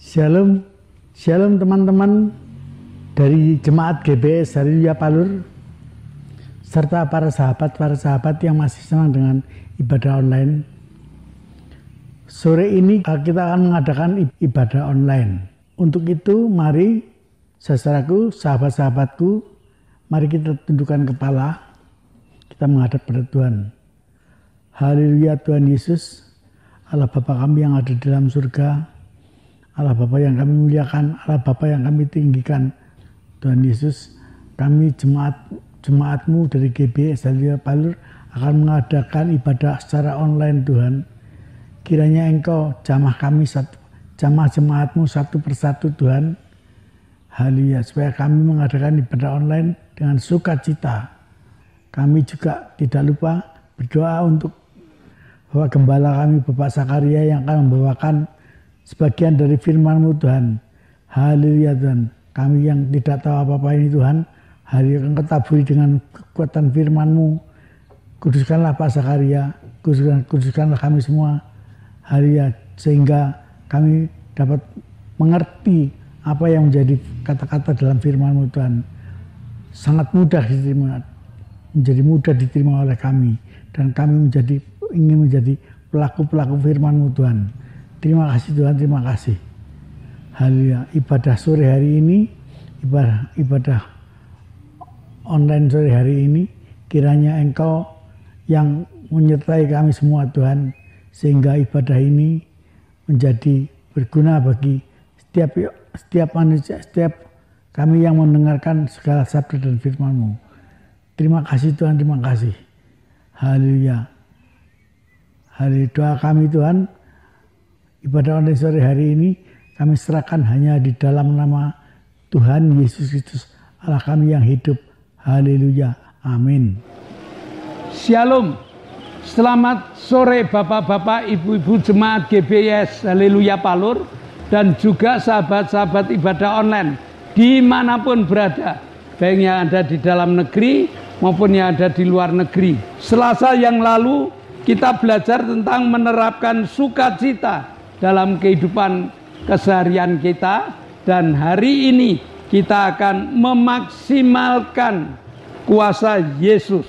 Shalom, shalom teman-teman dari Jemaat GBS Haleluya Palur, serta para sahabat yang masih senang dengan ibadah online. Sore ini kita akan mengadakan ibadah online. Untuk itu mari saudaraku, sahabat-sahabatku, mari kita tundukkan kepala, kita menghadap pada Tuhan. Haleluya Tuhan Yesus, Allah Bapa kami yang ada di dalam surga, Allah Bapa yang kami muliakan, Allah Bapa yang kami tinggikan. Tuhan Yesus, kami jemaat-Mu dari GBS Haleluya Palur akan mengadakan ibadah secara online Tuhan. Kiranya Engkau jamah kami, jamah jemaat-Mu satu persatu Tuhan. Haleluya, supaya kami mengadakan ibadah online dengan sukacita. Kami juga tidak lupa berdoa untuk Bapak Gembala kami, Bapak Sakaria, yang akan membawakan sebagian dari firman-Mu Tuhan. Haleluya Tuhan, kami yang tidak tahu apa-apa ini Tuhan, hari akan ketaburi dengan kekuatan firman-Mu. Kuduskanlah Pak Sakaria, kuduskanlah kami semua. Haleluya, sehingga kami dapat mengerti apa yang menjadi kata-kata dalam firman-Mu Tuhan. Sangat mudah diterima, menjadi mudah diterima oleh kami, dan kami ingin menjadi pelaku-pelaku firman-Mu Tuhan. Terima kasih Tuhan, terima kasih. Haleluya. Ibadah sore hari ini, ibadah online sore hari ini, kiranya Engkau yang menyertai kami semua Tuhan, sehingga ibadah ini menjadi berguna bagi setiap manusia, setiap kami yang mendengarkan segala sabda dan firman-Mu. Terima kasih Tuhan, terima kasih. Haleluya. Haleluya. Doa kami Tuhan, ibadah online sore hari ini kami serahkan hanya di dalam nama Tuhan Yesus Kristus, Allah kami yang hidup. Haleluya. Amin. Shalom. Selamat sore Bapak-bapak, Ibu-ibu jemaat GBS Haleluya Palur, dan juga sahabat-sahabat ibadah online dimanapun berada, baik yang ada di dalam negeri maupun yang ada di luar negeri. Selasa yang lalu kita belajar tentang menerapkan sukacita dalam kehidupan keseharian kita, dan hari ini kita akan memaksimalkan kuasa Yesus.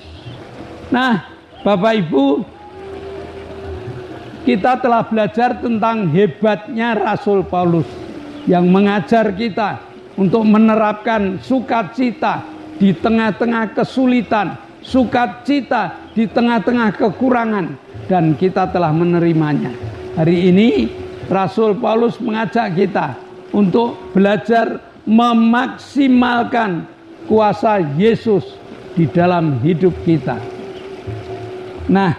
Nah, Bapak Ibu, kita telah belajar tentang hebatnya Rasul Paulus yang mengajar kita untuk menerapkan sukacita di tengah-tengah kesulitan, sukacita di tengah-tengah kekurangan, dan kita telah menerimanya. Hari ini Rasul Paulus mengajak kita untuk belajar memaksimalkan kuasa Yesus di dalam hidup kita. Nah,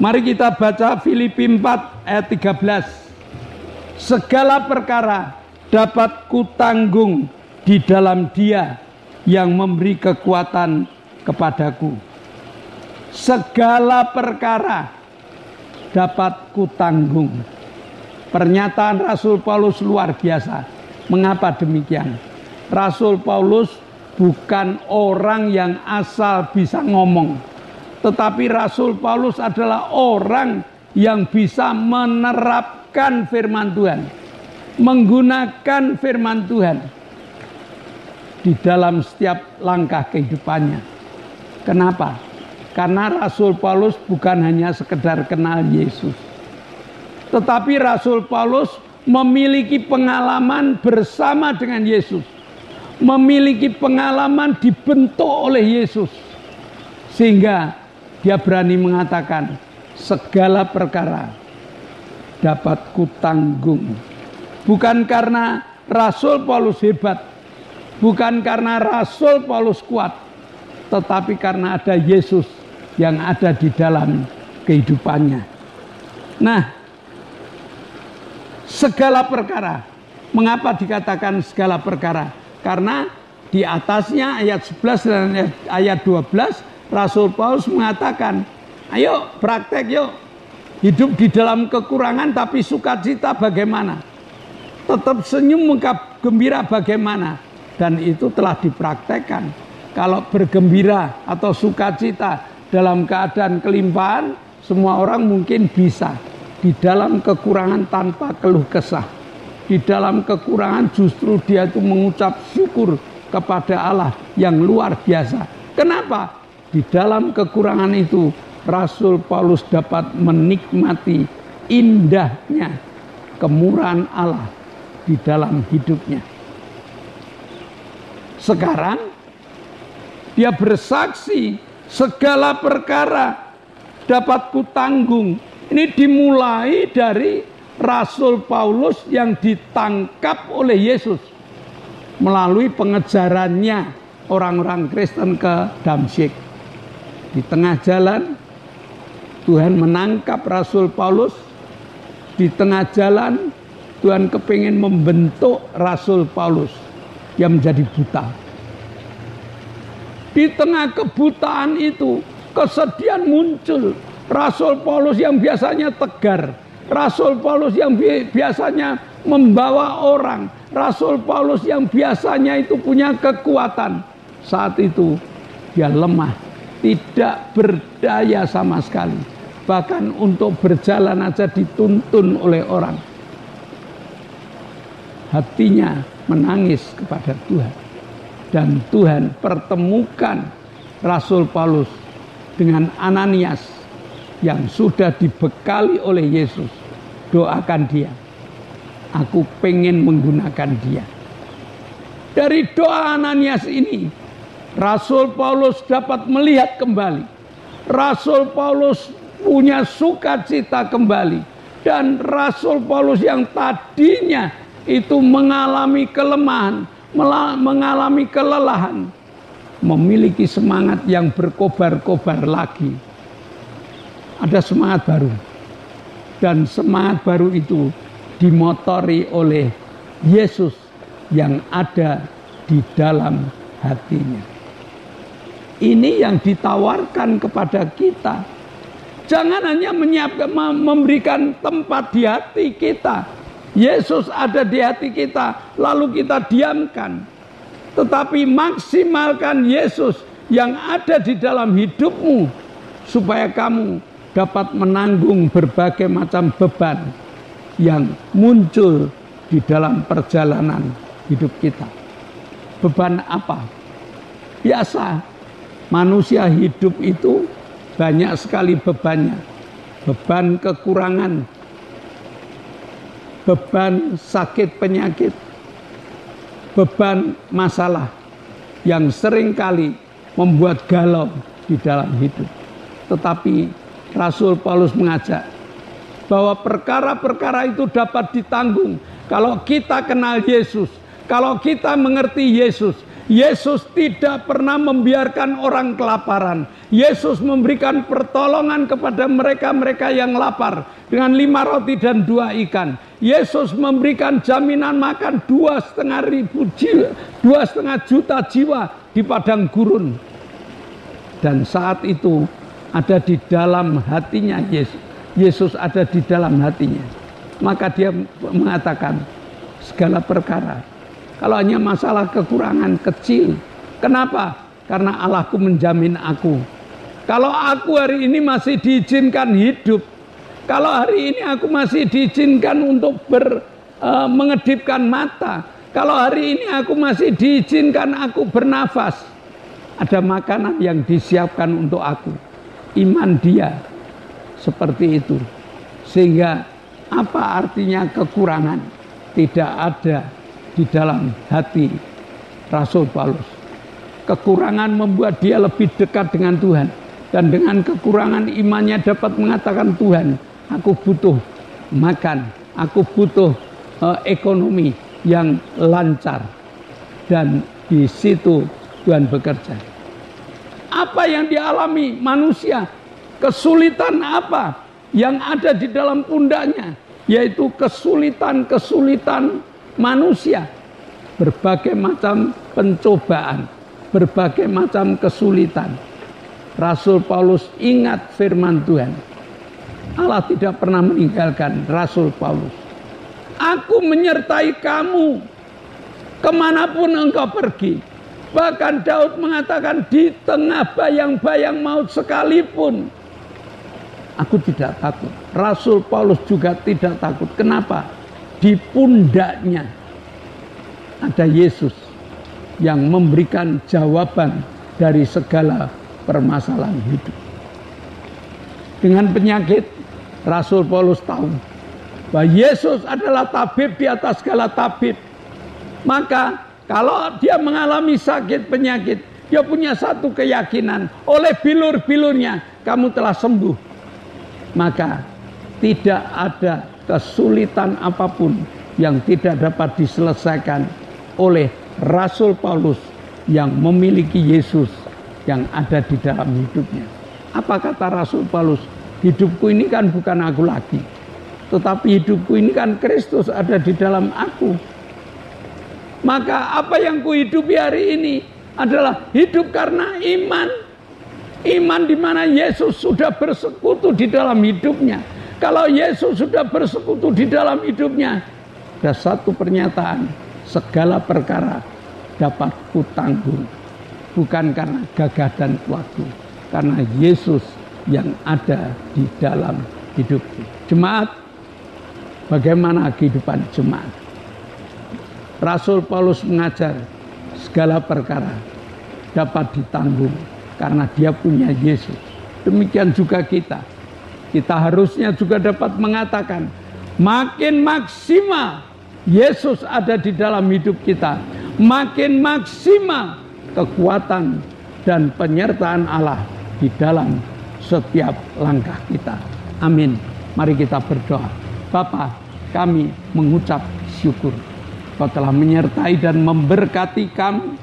mari kita baca Filipi 4 ayat 13. Segala perkara dapat kutanggung di dalam Dia yang memberi kekuatan kepadaku. Segala perkara dapat kutanggung. Pernyataan Rasul Paulus luar biasa. Mengapa demikian? Rasul Paulus bukan orang yang asal bisa ngomong, tetapi Rasul Paulus adalah orang yang bisa menerapkan firman Tuhan, menggunakan firman Tuhan di dalam setiap langkah kehidupannya. Kenapa? Karena Rasul Paulus bukan hanya sekedar kenal Yesus, tetapi Rasul Paulus memiliki pengalaman bersama dengan Yesus, memiliki pengalaman dibentuk oleh Yesus, sehingga dia berani mengatakan segala perkara dapat kutanggung. Bukan karena Rasul Paulus hebat, bukan karena Rasul Paulus kuat, tetapi karena ada Yesus yang ada di dalam kehidupannya. Nah, segala perkara. Mengapa dikatakan segala perkara? Karena di atasnya ayat 11 dan ayat 12 Rasul Paulus mengatakan, ayo praktek yuk, hidup di dalam kekurangan tapi sukacita bagaimana? Tetap senyum gembira bagaimana? Dan itu telah dipraktekkan. Kalau bergembira atau sukacita dalam keadaan kelimpahan, semua orang mungkin bisa. Di dalam kekurangan tanpa keluh kesah. Di dalam kekurangan justru dia itu mengucap syukur kepada Allah yang luar biasa. Kenapa? Di dalam kekurangan itu Rasul Paulus dapat menikmati indahnya kemurahan Allah di dalam hidupnya. Sekarang dia bersaksi, segala perkara dapat kutanggung. Ini dimulai dari Rasul Paulus yang ditangkap oleh Yesus melalui pengejarannya orang-orang Kristen ke Damsyik. Di tengah jalan Tuhan menangkap Rasul Paulus. Di tengah jalan Tuhan kepingin membentuk Rasul Paulus yang menjadi buta. Di tengah kebutaan itu kesedihan muncul. Rasul Paulus yang biasanya tegar, Rasul Paulus yang biasanya membawa orang, Rasul Paulus yang biasanya itu punya kekuatan, saat itu dia lemah, tidak berdaya sama sekali. Bahkan untuk berjalan aja dituntun oleh orang. Hatinya menangis kepada Tuhan. Dan Tuhan pertemukan Rasul Paulus dengan Ananias yang sudah dibekali oleh Yesus. Doakan dia. Aku pengen menggunakan dia. Dari doa Ananias ini, Rasul Paulus dapat melihat kembali. Rasul Paulus punya sukacita kembali. Dan Rasul Paulus yang tadinya itu mengalami kelemahan, mengalami kelelahan, memiliki semangat yang berkobar-kobar lagi. Ada semangat baru. Dan semangat baru itu dimotori oleh Yesus yang ada di dalam hatinya. Ini yang ditawarkan kepada kita. Jangan hanya memberikan tempat di hati kita. Yesus ada di hati kita, lalu kita diamkan. Tetapi maksimalkan Yesus yang ada di dalam hidupmu, supaya kamu dapat menanggung berbagai macam beban yang muncul di dalam perjalanan hidup kita. Beban apa? Biasa, manusia hidup itu banyak sekali bebannya. Beban kekurangan, beban sakit penyakit, beban masalah yang seringkali membuat galau di dalam hidup. Tetapi Rasul Paulus mengajak bahwa perkara-perkara itu dapat ditanggung kalau kita kenal Yesus, kalau kita mengerti Yesus. Yesus tidak pernah membiarkan orang kelaparan. Yesus memberikan pertolongan kepada mereka-mereka yang lapar dengan 5 roti dan 2 ikan. Yesus memberikan jaminan makan 2,5 juta jiwa di padang gurun. Dan saat itu ada di dalam hatinya Yesus. Yesus ada di dalam hatinya. Maka dia mengatakan segala perkara. Kalau hanya masalah kekurangan kecil. Kenapa? Karena Allahku menjamin aku. Kalau aku hari ini masih diizinkan hidup. Kalau hari ini aku masih diizinkan untuk mengedipkan mata. Kalau hari ini aku masih diizinkan aku bernafas. Ada makanan yang disiapkan untuk aku. Iman dia seperti itu. Sehingga apa artinya kekurangan? Tidak ada di dalam hati Rasul Paulus. Kekurangan membuat dia lebih dekat dengan Tuhan. Dan dengan kekurangan imannya dapat mengatakan, Tuhan, aku butuh makan. Aku butuh ekonomi yang lancar. Dan di situ Tuhan bekerja. Apa yang dialami manusia? Kesulitan apa yang ada di dalam pundaknya? Yaitu kesulitan-kesulitan manusia. Berbagai macam pencobaan, berbagai macam kesulitan. Rasul Paulus ingat firman Tuhan. Allah tidak pernah meninggalkan Rasul Paulus. Aku menyertai kamu kemanapun engkau pergi. Bahkan Daud mengatakan, di tengah bayang-bayang maut sekalipun aku tidak takut. Rasul Paulus juga tidak takut. Kenapa? di pundaknya ada Yesus yang memberikan jawaban dari segala permasalahan hidup. Dengan penyakit, Rasul Paulus tahu bahwa Yesus adalah tabib di atas segala tabib. Maka kalau dia mengalami sakit penyakit, dia punya satu keyakinan, oleh bilur-bilurnya kamu telah sembuh. Maka tidak ada kesulitan apapun yang tidak dapat diselesaikan oleh Rasul Paulus yang memiliki Yesus yang ada di dalam hidupnya. Apa kata Rasul Paulus? Hidupku ini kan bukan aku lagi, tetapi hidupku ini kan Kristus ada di dalam aku. Maka apa yang kuhidupi hari ini adalah hidup karena iman. Iman di mana Yesus sudah bersekutu di dalam hidupnya. Kalau Yesus sudah bersekutu di dalam hidupnya, ada satu pernyataan, segala perkara dapat kutanggung. Bukan karena gagah dan kuatku, karena Yesus yang ada di dalam hidupku. Jemaat, bagaimana kehidupan jemaat? Rasul Paulus mengajar segala perkara dapat ditanggung karena dia punya Yesus. Demikian juga kita. Kita harusnya juga dapat mengatakan, makin maksimal Yesus ada di dalam hidup kita, makin maksimal kekuatan dan penyertaan Allah di dalam setiap langkah kita. Amin. Mari kita berdoa. Bapa, kami mengucap syukur. Kau telah menyertai dan memberkati kami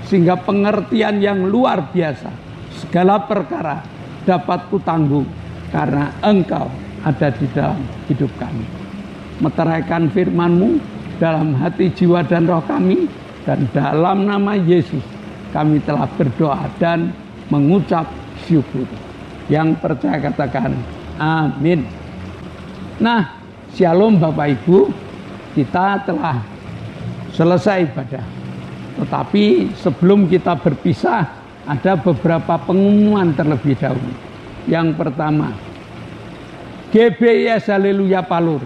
sehingga pengertian yang luar biasa segala perkara dapat kutanggung karena Engkau ada di dalam hidup kami. Meteraikan firman-Mu dalam hati, jiwa, dan roh kami, dan dalam nama Yesus kami telah berdoa dan mengucap syukur. Yang percaya katakan amin. Nah, shalom Bapak Ibu, kita telah selesai ibadah. Tetapi sebelum kita berpisah, ada beberapa pengumuman terlebih dahulu. Yang pertama, GBIS Haleluya Palur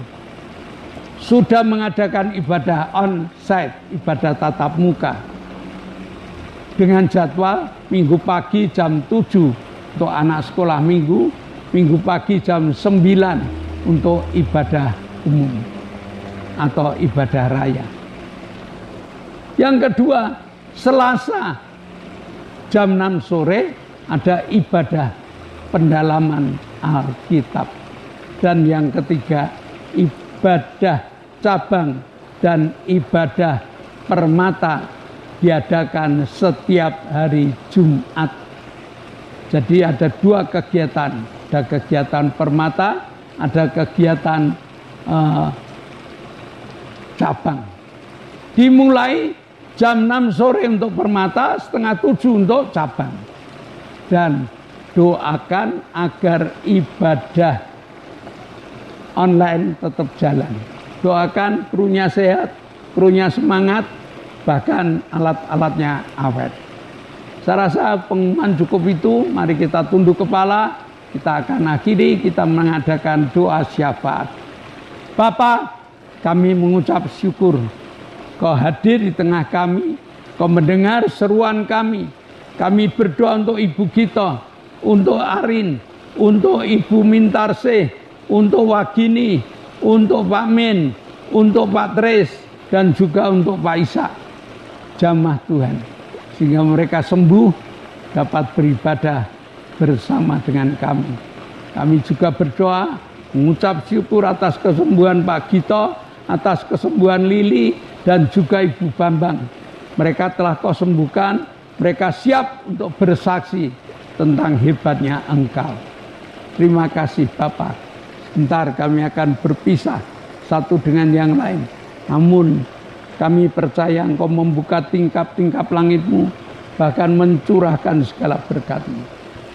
sudah mengadakan ibadah on-site, ibadah tatap muka, dengan jadwal minggu pagi jam 7 untuk anak sekolah minggu, minggu pagi jam 9 untuk ibadah umum atau ibadah raya. Yang kedua, Selasa jam 6 sore ada ibadah pendalaman Alkitab. Dan yang ketiga, ibadah cabang dan ibadah permata diadakan setiap hari Jumat. Jadi ada dua kegiatan, ada kegiatan permata, ada kegiatan cabang. Dimulai jam 6 sore untuk permata, setengah 7 untuk cabang. Dan doakan agar ibadah online tetap jalan. Doakan krunya sehat, krunya semangat, bahkan alat-alatnya awet. Saya rasa pengumuman cukup itu. Mari kita tunduk kepala. Kita akan akhiri, kita mengadakan doa syafaat. Bapa, kami mengucap syukur. Kau hadir di tengah kami. Kau mendengar seruan kami. Kami berdoa untuk Ibu Gito, untuk Arin, untuk Ibu Mintarsih, untuk Wagini, untuk Pak Min, untuk Pak Tris, dan juga untuk Pak Ishak. Jamaah Tuhan, sehingga mereka sembuh, dapat beribadah bersama dengan kami. Kami juga berdoa, mengucap syukur atas kesembuhan Pak Gito, atas kesembuhan Lili, dan juga Ibu Bambang. Mereka telah Kau sembuhkan, mereka siap untuk bersaksi tentang hebatnya Engkau. Terima kasih Bapak. Sebentar kami akan berpisah satu dengan yang lain. Namun kami percaya Engkau membuka tingkap-tingkap langit-Mu, bahkan mencurahkan segala berkat-Mu.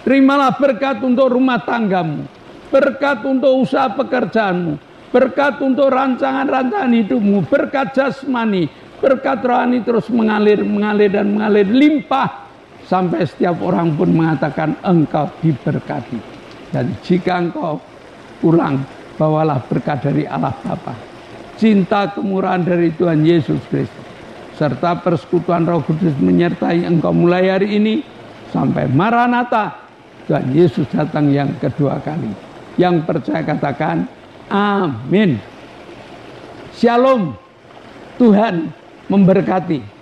Terimalah berkat untuk rumah tanggamu, berkat untuk usaha pekerjaanmu, berkat untuk rancangan-rancangan hidupmu, berkat jasmani, berkat rohani terus mengalir, dan mengalir limpah, sampai setiap orang pun mengatakan Engkau diberkati. Dan jika Engkau pulang, bawalah berkat dari Allah Bapa, cinta kemurahan dari Tuhan Yesus Kristus, serta persekutuan Roh Kudus menyertai engkau mulai hari ini sampai Maranatha, Tuhan Yesus datang yang kedua kali. Yang percaya katakan amin. Shalom. Tuhan memberkati.